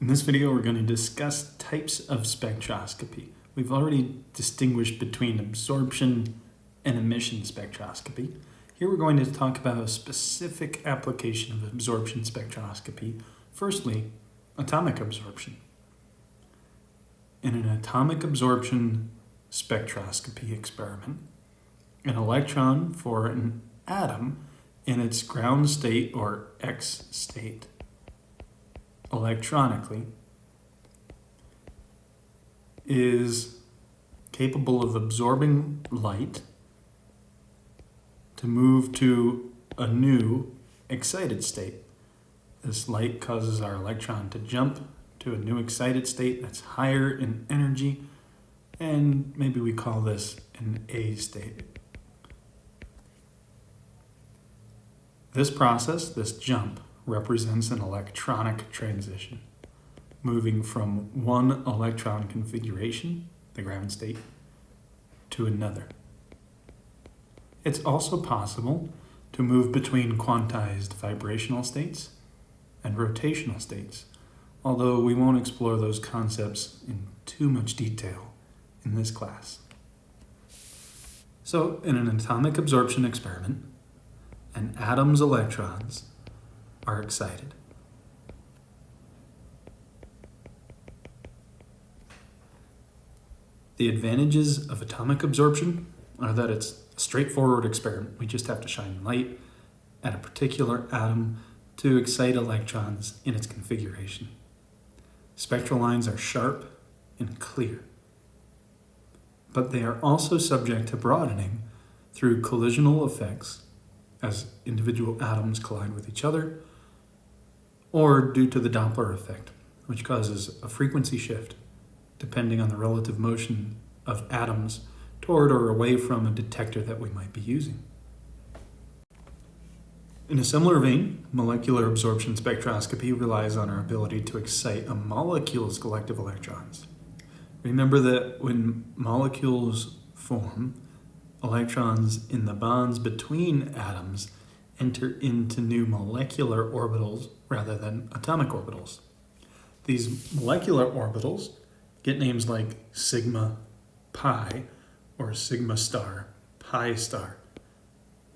In this video, we're going to discuss types of spectroscopy. We've already distinguished between absorption and emission spectroscopy. Here we're going to talk about a specific application of absorption spectroscopy. Firstly, atomic absorption. In an atomic absorption spectroscopy experiment, an electron for an atom in its ground state or X state electronically is capable of absorbing light to move to a new excited state. This light causes our electron to jump to a new excited state that's higher in energy, and maybe we call this an A state. This process, this jump, represents an electronic transition, moving from one electron configuration, the ground state, to another. It's also possible to move between quantized vibrational states and rotational states, although we won't explore those concepts in too much detail in this class. So, in an atomic absorption experiment, an atom's electrons are excited. The advantages of atomic absorption are that it's a straightforward experiment. We just have to shine light at a particular atom to excite electrons in its configuration. Spectral lines are sharp and clear, but they are also subject to broadening through collisional effects as individual atoms collide with each other, or due to the Doppler effect, which causes a frequency shift depending on the relative motion of atoms toward or away from a detector that we might be using. In a similar vein, molecular absorption spectroscopy relies on our ability to excite a molecule's collective electrons. Remember that when molecules form, electrons in the bonds between atoms enter into new molecular orbitals rather than atomic orbitals. These molecular orbitals get names like sigma pi or sigma star, pi star,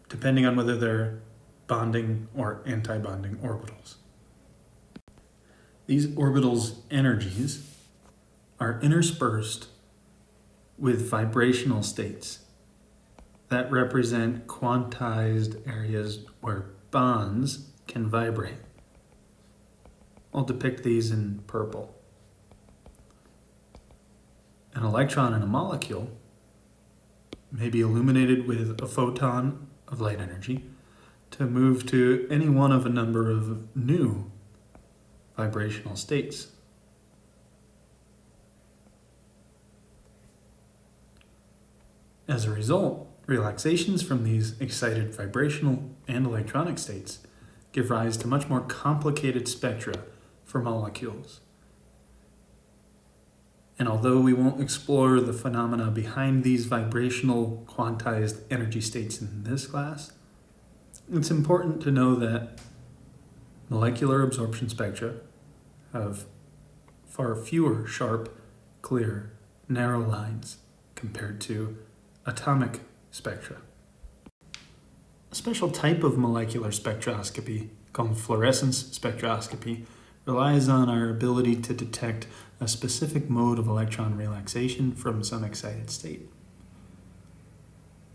depending on whether they're bonding or anti-bonding orbitals. These orbitals' energies are interspersed with vibrational states that represent quantized areas where bonds can vibrate. I'll depict these in purple. An electron in a molecule may be illuminated with a photon of light energy to move to any one of a number of new vibrational states. As a result, relaxations from these excited vibrational and electronic states give rise to much more complicated spectra for molecules. And although we won't explore the phenomena behind these vibrational quantized energy states in this class, it's important to know that molecular absorption spectra have far fewer sharp, clear, narrow lines compared to atomic spectra. A special type of molecular spectroscopy, called fluorescence spectroscopy, relies on our ability to detect a specific mode of electron relaxation from some excited state.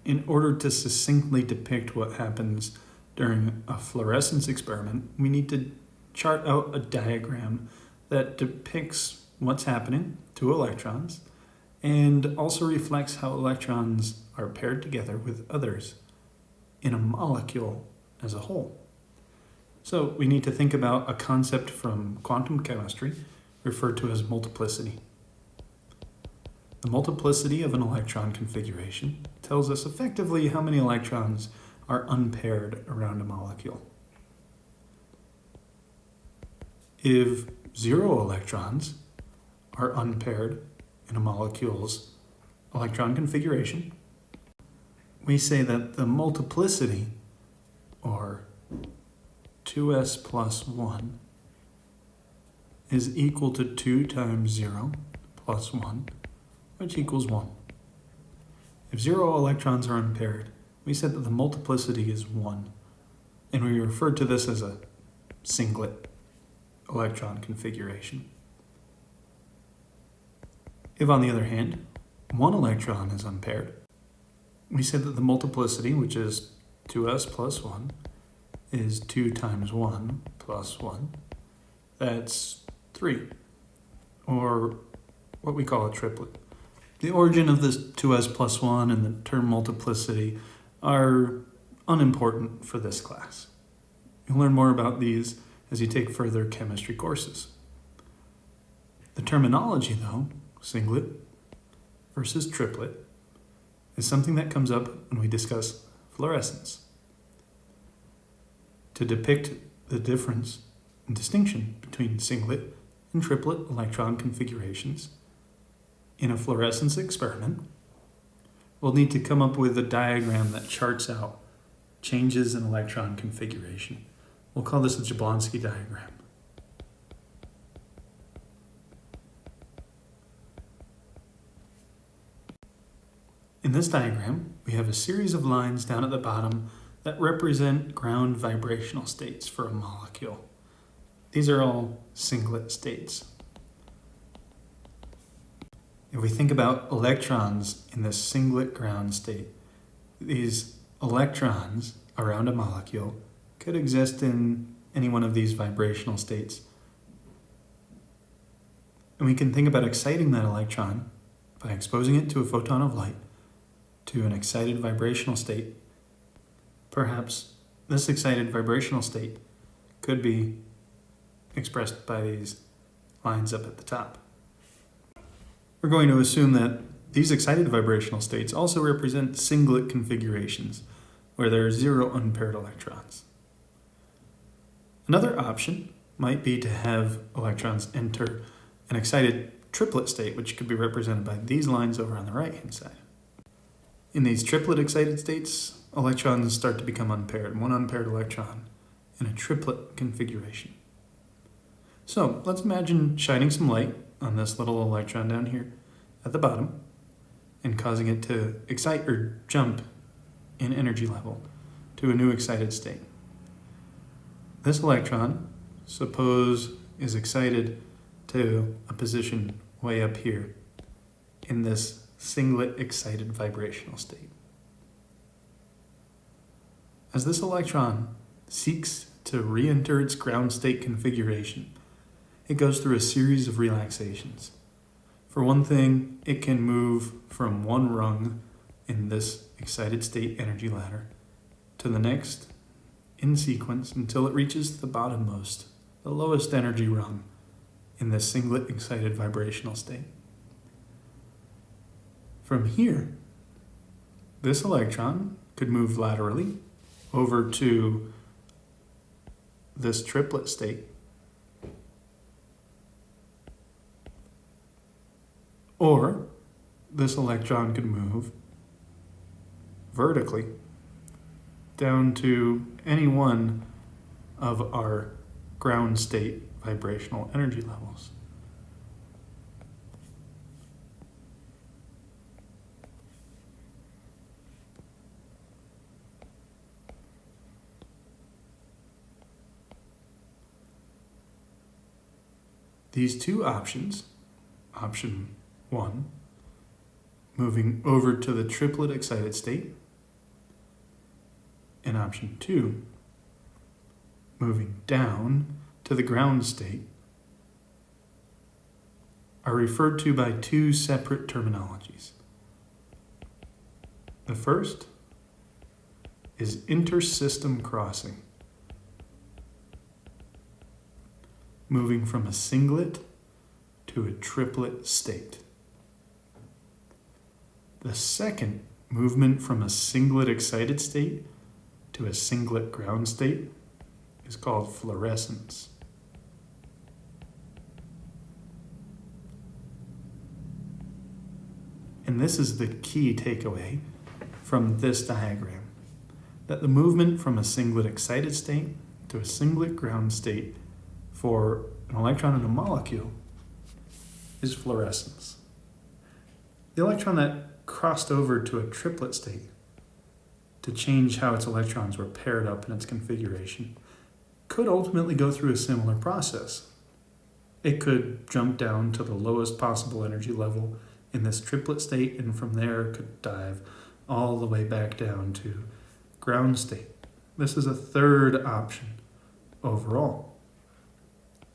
In order to succinctly depict what happens during a fluorescence experiment, we need to chart out a diagram that depicts what's happening to electrons and also reflects how electrons are paired together with others in a molecule as a whole. So we need to think about a concept from quantum chemistry referred to as multiplicity. The multiplicity of an electron configuration tells us effectively how many electrons are unpaired around a molecule. If 0 electrons are unpaired in a molecule's electron configuration, we say that the multiplicity, or 2s plus 1, is equal to 2 times 0 plus 1, which equals 1. If 0 electrons are unpaired, we said that the multiplicity is 1, and we referred to this as a singlet electron configuration. If, on the other hand, 1 electron is unpaired, we said that the multiplicity, which is 2s plus 1, is 2 times 1 plus 1. That's 3, or what we call a triplet. The origin of this 2s plus 1 and the term multiplicity are unimportant for this class. You'll learn more about these as you take further chemistry courses. The terminology, though, singlet versus triplet, is something that comes up when we discuss fluorescence. To depict the difference and distinction between singlet and triplet electron configurations in a fluorescence experiment, we'll need to come up with a diagram that charts out changes in electron configuration. We'll call this a Jablonski diagram. In this diagram, we have a series of lines down at the bottom that represent ground vibrational states for a molecule. These are all singlet states. If we think about electrons in this singlet ground state, these electrons around a molecule could exist in any one of these vibrational states. And we can think about exciting that electron by exposing it to a photon of light to an excited vibrational state. Perhaps this excited vibrational state could be expressed by these lines up at the top. We're going to assume that these excited vibrational states also represent singlet configurations, where there are 0 unpaired electrons. Another option might be to have electrons enter an excited triplet state, which could be represented by these lines over on the right-hand side. In these triplet excited states, electrons start to become unpaired, 1 unpaired electron in a triplet configuration. So let's imagine shining some light on this little electron down here at the bottom and causing it to excite or jump in energy level to a new excited state. This electron, suppose, is excited to a position way up here in this singlet excited vibrational state. As this electron seeks to re-enter its ground state configuration, it goes through a series of relaxations. For one thing, it can move from one rung in this excited state energy ladder to the next in sequence until it reaches the bottommost, the lowest energy rung in this singlet excited vibrational state. From here, this electron could move laterally over to this triplet state, or this electron could move vertically down to any one of our ground state vibrational energy levels. These two options, option 1, moving over to the triplet excited state, and option 2, moving down to the ground state, are referred to by two separate terminologies. The first is intersystem crossing, moving from a singlet to a triplet state. The second, movement from a singlet excited state to a singlet ground state, is called fluorescence. And this is the key takeaway from this diagram, that the movement from a singlet excited state to a singlet ground state for an electron in a molecule is fluorescence. The electron that crossed over to a triplet state to change how its electrons were paired up in its configuration could ultimately go through a similar process. It could jump down to the lowest possible energy level in this triplet state, and from there could dive all the way back down to ground state. This is a third option overall.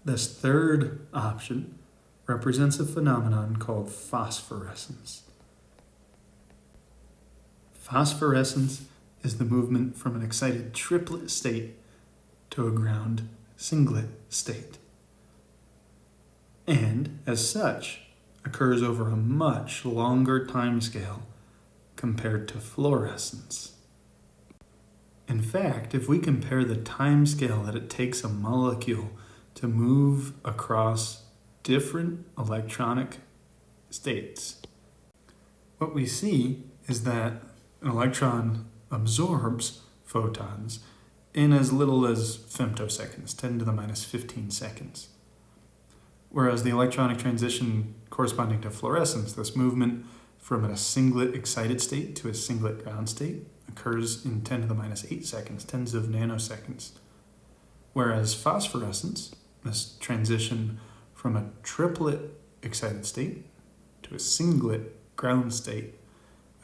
This third option represents a phenomenon called phosphorescence. Phosphorescence is the movement from an excited triplet state to a ground singlet state, and as such occurs over a much longer time scale compared to fluorescence. In fact, if we compare the time scale that it takes a molecule to move across different electronic states, what we see is that an electron absorbs photons in as little as femtoseconds, 10 to the minus 15 seconds. Whereas the electronic transition corresponding to fluorescence, this movement from a singlet excited state to a singlet ground state, occurs in 10 to the minus 8 seconds, tens of nanoseconds. Whereas phosphorescence, this transition from a triplet excited state to a singlet ground state,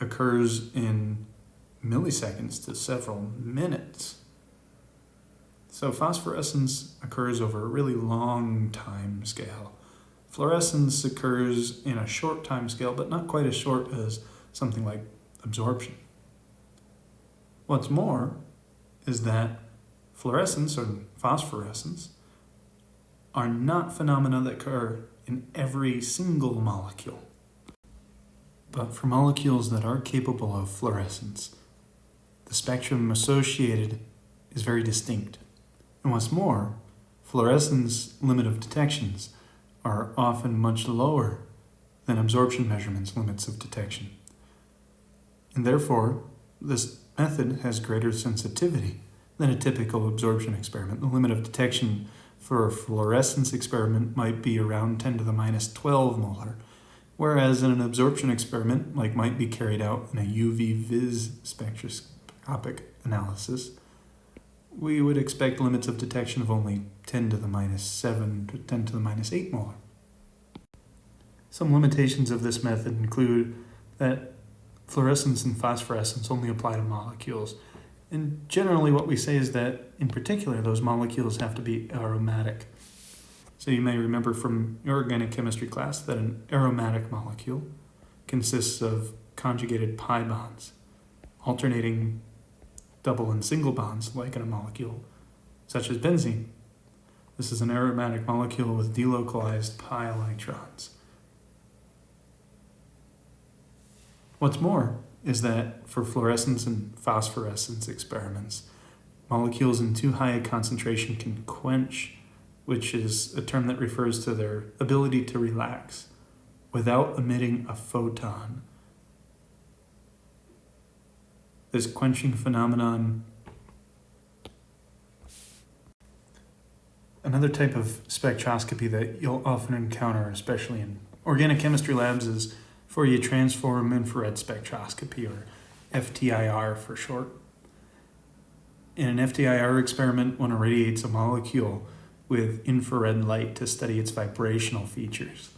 occurs in milliseconds to several minutes. So phosphorescence occurs over a really long time scale. Fluorescence occurs in a short time scale, but not quite as short as something like absorption. What's more is that fluorescence or phosphorescence are not phenomena that occur in every single molecule. But for molecules that are capable of fluorescence, the spectrum associated is very distinct. And what's more, fluorescence limit of detections are often much lower than absorption measurements limits of detection. And therefore, this method has greater sensitivity than a typical absorption experiment. The limit of detection for a fluorescence experiment might be around 10 to the minus 12 molar, whereas in an absorption experiment, like might be carried out in a UV-vis spectroscopic analysis, we would expect limits of detection of only 10 to the minus 7 to 10 to the minus 8 molar. Some limitations of this method include that fluorescence and phosphorescence only apply to molecules. And generally what we say is that, in particular, those molecules have to be aromatic. So you may remember from your organic chemistry class that an aromatic molecule consists of conjugated pi bonds, alternating double and single bonds like in a molecule, such as benzene. This is an aromatic molecule with delocalized pi electrons. What's more is that for fluorescence and phosphorescence experiments, molecules in too high a concentration can quench, which is a term that refers to their ability to relax without emitting a photon. This quenching phenomenon. Another type of spectroscopy that you'll often encounter, especially in organic chemistry labs, is Fourier transform infrared spectroscopy, or FTIR for short. In an FTIR experiment, one irradiates a molecule with infrared light to study its vibrational features.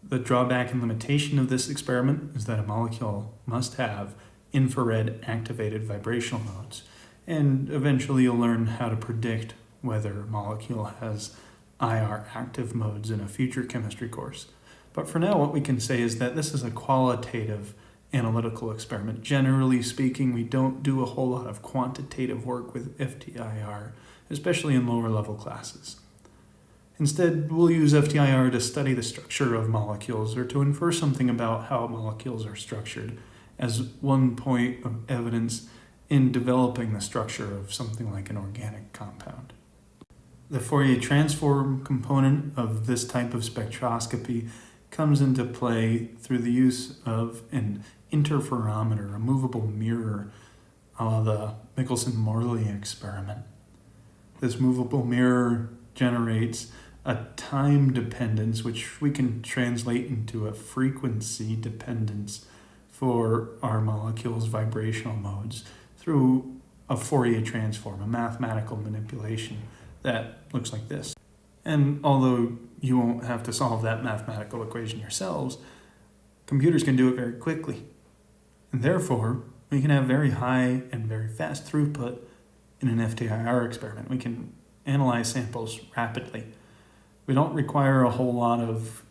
The drawback and limitation of this experiment is that a molecule must have infrared activated vibrational modes, and eventually you'll learn how to predict whether a molecule has IR active modes in a future chemistry course. But for now, what we can say is that this is a qualitative analytical experiment. Generally speaking, we don't do a whole lot of quantitative work with FTIR, especially in lower level classes. Instead, we'll use FTIR to study the structure of molecules or to infer something about how molecules are structured as one point of evidence in developing the structure of something like an organic compound. The Fourier transform component of this type of spectroscopy comes into play through the use of an interferometer, a movable mirror, a la the Michelson-Morley experiment. This movable mirror generates a time dependence, which we can translate into a frequency dependence for our molecules' vibrational modes through a Fourier transform, a mathematical manipulation that looks like this. And although you won't have to solve that mathematical equation yourselves, computers can do it very quickly. And therefore, we can have very high and very fast throughput in an FTIR experiment. We can analyze samples rapidly. We don't require a whole lot of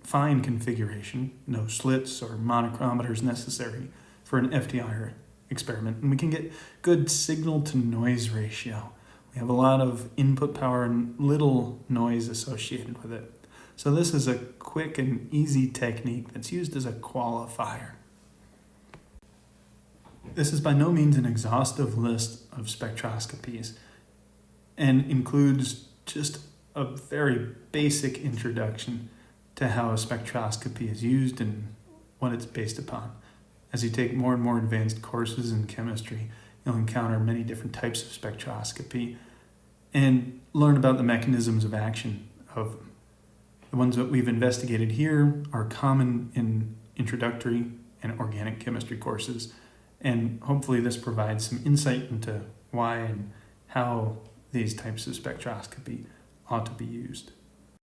fine configuration, no slits or monochrometers necessary for an FTIR experiment. And we can get good signal to noise ratio. We have a lot of input power and little noise associated with it. So this is a quick and easy technique that's used as a qualifier. This is by no means an exhaustive list of spectroscopies and includes just a very basic introduction to how a spectroscopy is used and what it's based upon. As you take more and more advanced courses in chemistry, you'll encounter many different types of spectroscopy and learn about the mechanisms of action of them. The ones that we've investigated here are common in introductory and organic chemistry courses, and hopefully this provides some insight into why and how these types of spectroscopy ought to be used.